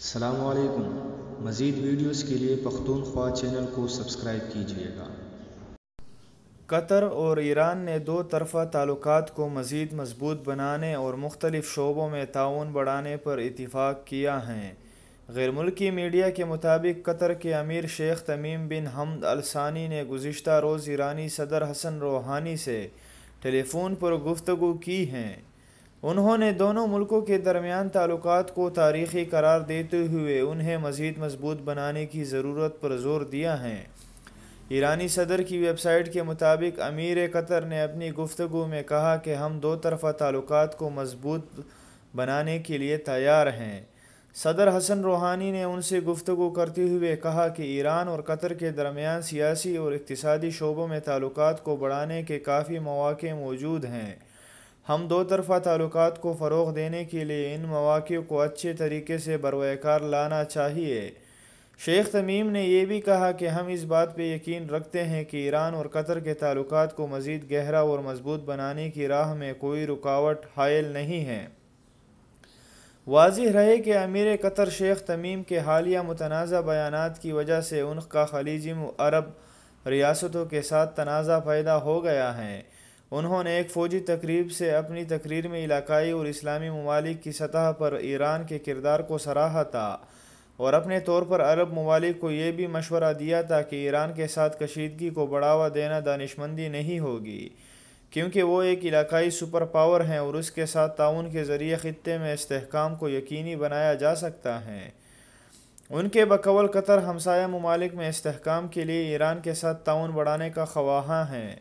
السلام علیکم۔ مزید ویڈیوز کے لیے پختونخوا چینل کو سبسکرائب کیجیے گا۔ قطر اور ایران نے دو طرفہ تعلقات کو مزید مضبوط بنانے اور مختلف شعبوں میں تعاون بڑھانے پر اتفاق کیا ہے۔ غیر ملکی میڈیا کے مطابق قطر کے امیر شیخ تمیم بن حمد ال ثانی نے گزشتہ روز ایرانی صدر حسن روحانی سے ٹیلی فون پر گفتگو کی ہے۔ انہوں نے دونوں ملکوں کے درمیان تعلقات کو تاریخی قرار دیتے ہوئے انہیں مزید مضبوط بنانے کی ضرورت پر زور دیا ہے۔ ایرانی صدر کی ویب سائٹ کے مطابق امیر قطر نے اپنی گفتگو میں کہا کہ ہم دو طرفہ تعلقات کو مضبوط بنانے کے لیے تیار ہیں۔ صدر حسن روحانی نے ان سے گفتگو کرتے ہوئے کہا کہ ایران اور قطر کے درمیان سیاسی اور اقتصادی شعبوں میں تعلقات کو بڑھانے کے کافی مواقع موجود ہیں۔ ہم دو طرفہ تعلقات کو فروغ دینے کے لیے ان مواقع کو اچھے طریقے سے بروئے کار لانا چاہیے۔ شیخ تمیم نے یہ بھی کہا کہ ہم اس بات پہ یقین رکھتے ہیں کہ ایران اور قطر کے تعلقات کو مزید گہرا اور مضبوط بنانے کی راہ میں کوئی رکاوٹ حائل نہیں ہے۔ واضح رہے کہ امیر قطر شیخ تمیم کے حالیہ متنازع بیانات کی وجہ سے ان کا خلیجی عرب ریاستوں کے ساتھ تنازع پیدا ہو گیا ہے۔ انہوں نے ایک فوجی تقریب سے اپنی تقریر میں علاقائی اور اسلامی ممالک کی سطح پر ایران کے کردار کو سراہا تھا اور اپنے طور پر عرب ممالک کو یہ بھی مشورہ دیا تھا کہ ایران کے ساتھ کشیدگی کو بڑھاوا دینا دانشمندی نہیں ہوگی، کیونکہ وہ ایک علاقائی سپر پاور ہیں اور اس کے ساتھ تعاون کے ذریعے خطے میں استحکام کو یقینی بنایا جا سکتا ہے۔ ان کے بقول قطر ہمسایہ ممالک میں استحکام کے لیے ایران کے ساتھ تعاون بڑھانے کا خواہاں ہے۔